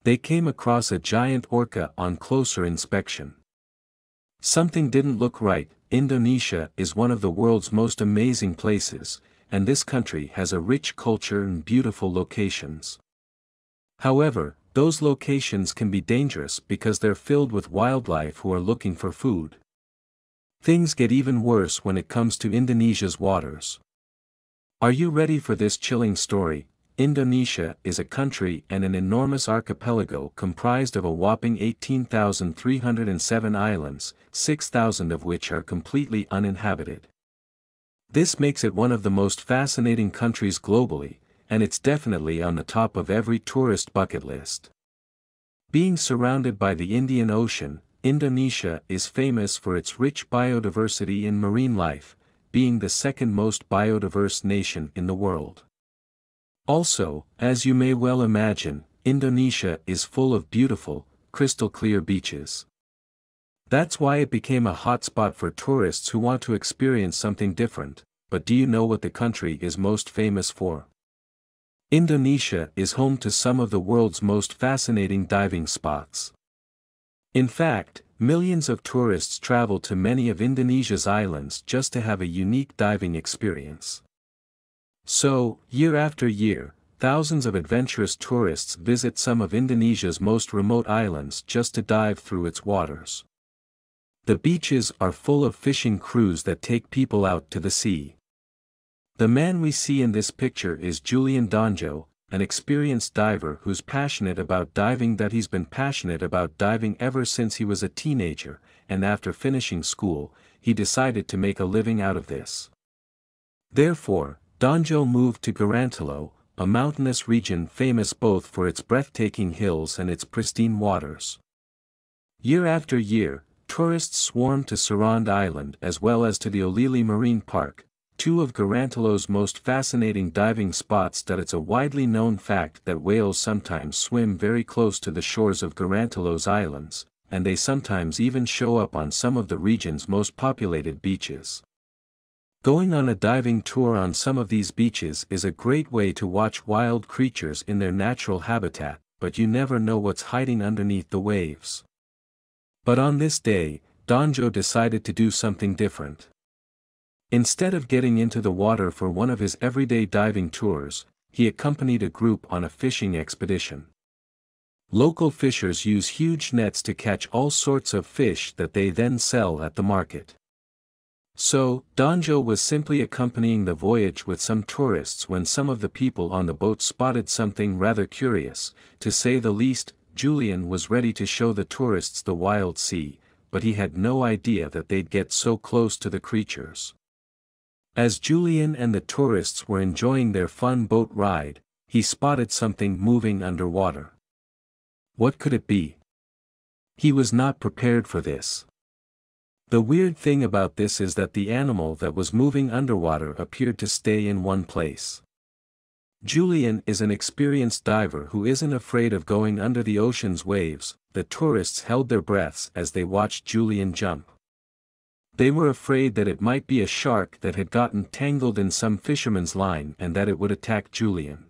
They came across a giant orca on closer inspection. Something didn't look right. Indonesia is one of the world's most amazing places, and this country has a rich culture and beautiful locations. However, those locations can be dangerous because they're filled with wildlife who are looking for food. Things get even worse when it comes to Indonesia's waters. Are you ready for this chilling story? Indonesia is a country and an enormous archipelago comprised of a whopping 18,307 islands, 6,000 of which are completely uninhabited. This makes it one of the most fascinating countries globally, and it's definitely on the top of every tourist bucket list. Being surrounded by the Indian Ocean, Indonesia is famous for its rich biodiversity in marine life, being the second most biodiverse nation in the world. Also, as you may well imagine, Indonesia is full of beautiful, crystal-clear beaches. That's why it became a hotspot for tourists who want to experience something different. But do you know what the country is most famous for? Indonesia is home to some of the world's most fascinating diving spots. In fact, millions of tourists travel to many of Indonesia's islands just to have a unique diving experience. So, year after year, thousands of adventurous tourists visit some of Indonesia's most remote islands just to dive through its waters. The beaches are full of fishing crews that take people out to the sea. The man we see in this picture is Julian Donjo, an experienced diver who's passionate about diving. He's been passionate about diving ever since he was a teenager, and after finishing school, he decided to make a living out of this. Therefore, Donjo moved to Gorontalo, a mountainous region famous both for its breathtaking hills and its pristine waters. Year after year, tourists swarm to Surround Island as well as to the Olili Marine Park, two of Gorontalo's most fascinating diving spots. It's a widely known fact that whales sometimes swim very close to the shores of Gorontalo's islands, and they sometimes even show up on some of the region's most populated beaches. Going on a diving tour on some of these beaches is a great way to watch wild creatures in their natural habitat, but you never know what's hiding underneath the waves. But on this day, Donjo decided to do something different. Instead of getting into the water for one of his everyday diving tours, he accompanied a group on a fishing expedition. Local fishers use huge nets to catch all sorts of fish that they then sell at the market. So, Donjo was simply accompanying the voyage with some tourists when some of the people on the boat spotted something rather curious. To say the least, Julian was ready to show the tourists the wild sea, but he had no idea that they'd get so close to the creatures. As Julian and the tourists were enjoying their fun boat ride, he spotted something moving underwater. What could it be? He was not prepared for this. The weird thing about this is that the animal that was moving underwater appeared to stay in one place. Julian is an experienced diver who isn't afraid of going under the ocean's waves. The tourists held their breaths as they watched Julian jump. They were afraid that it might be a shark that had gotten tangled in some fisherman's line and that it would attack Julian.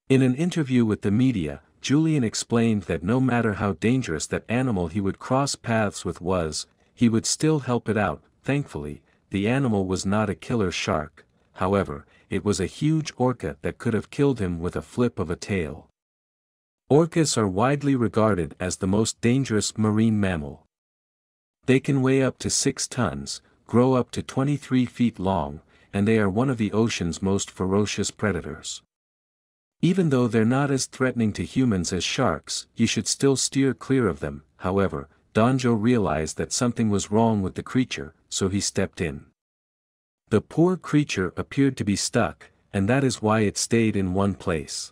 In an interview with the media, Julian explained that no matter how dangerous that animal he would cross paths with was, he would still help it out. Thankfully, the animal was not a killer shark. However, it was a huge orca that could have killed him with a flip of a tail. Orcas are widely regarded as the most dangerous marine mammal. They can weigh up to 6 tons, grow up to 23 feet long, and they are one of the ocean's most ferocious predators. Even though they're not as threatening to humans as sharks, you should still steer clear of them. However, Donjo realized that something was wrong with the creature, so he stepped in. The poor creature appeared to be stuck, and that is why it stayed in one place.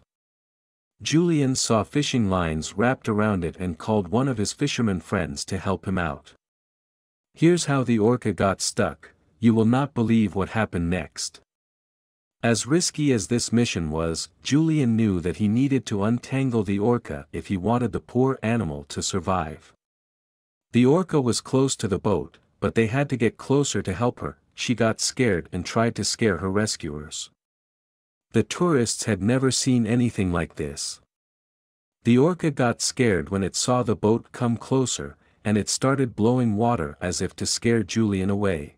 Julian saw fishing lines wrapped around it and called one of his fisherman friends to help him out. Here's how the orca got stuck. You will not believe what happened next. As risky as this mission was, Julian knew that he needed to untangle the orca if he wanted the poor animal to survive. The orca was close to the boat, but they had to get closer to help her. She got scared and tried to scare her rescuers. The tourists had never seen anything like this. The orca got scared when it saw the boat come closer, and it started blowing water as if to scare Julian away.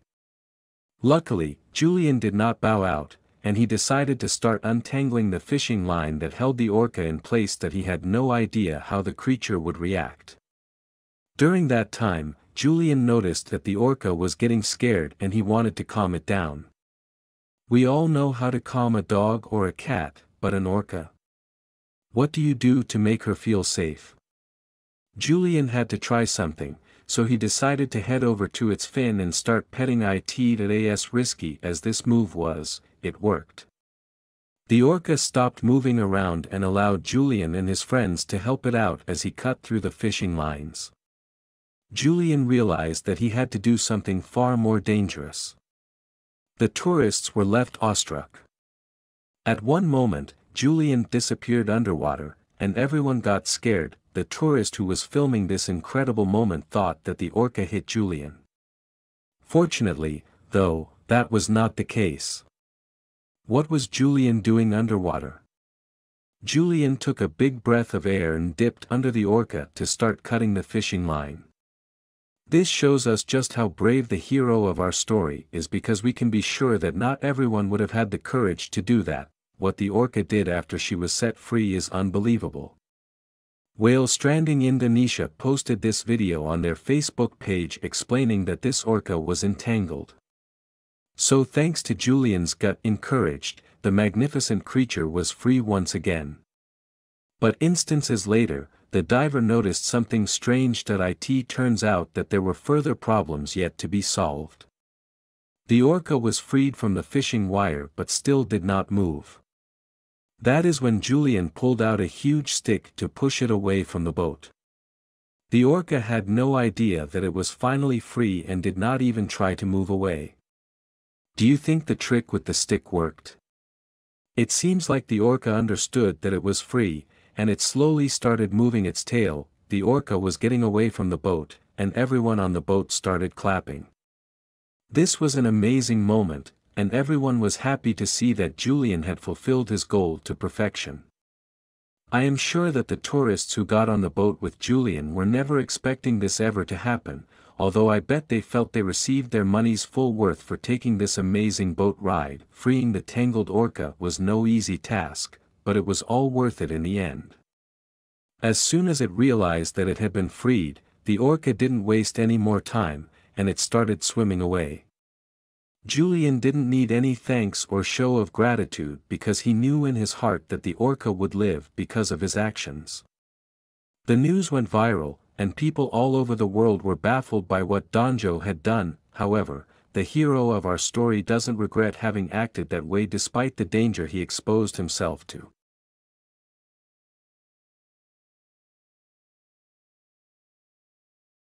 Luckily, Julian did not bow out, and he decided to start untangling the fishing line that held the orca in place that he had no idea how the creature would react. During that time, Julian noticed that the orca was getting scared and he wanted to calm it down. We all know how to calm a dog or a cat, but an orca? What do you do to make her feel safe? Julian had to try something, so he decided to head over to its fin and start petting it. As risky as this move was, it worked. The orca stopped moving around and allowed Julian and his friends to help it out as he cut through the fishing lines. Julian realized that he had to do something far more dangerous. The tourists were left awestruck. At one moment, Julian disappeared underwater, and everyone got scared. The tourist who was filming this incredible moment thought that the orca hit Julian. Fortunately, though, that was not the case. What was Julian doing underwater? Julian took a big breath of air and dipped under the orca to start cutting the fishing line. This shows us just how brave the hero of our story is, because we can be sure that not everyone would have had the courage to do that. What the orca did after she was set free is unbelievable. Whale Stranding Indonesia posted this video on their Facebook page explaining that this orca was entangled. So thanks to Julian's gut encouraged, the magnificent creature was free once again. But instances later, the diver noticed something strange. It turns out that there were further problems yet to be solved. The orca was freed from the fishing wire but still did not move. That is when Julian pulled out a huge stick to push it away from the boat. The orca had no idea that it was finally free and did not even try to move away. Do you think the trick with the stick worked? It seems like the orca understood that it was free, and it slowly started moving its tail. The orca was getting away from the boat, and everyone on the boat started clapping. This was an amazing moment, and everyone was happy to see that Julian had fulfilled his goal to perfection. I am sure that the tourists who got on the boat with Julian were never expecting this ever to happen, although I bet they felt they received their money's full worth for taking this amazing boat ride. Freeing the tangled orca was no easy task, but it was all worth it in the end. As soon as it realized that it had been freed, the orca didn't waste any more time, and it started swimming away. Julian didn't need any thanks or show of gratitude because he knew in his heart that the orca would live because of his actions. The news went viral, and people all over the world were baffled by what Donjo had done. However, the hero of our story doesn't regret having acted that way despite the danger he exposed himself to.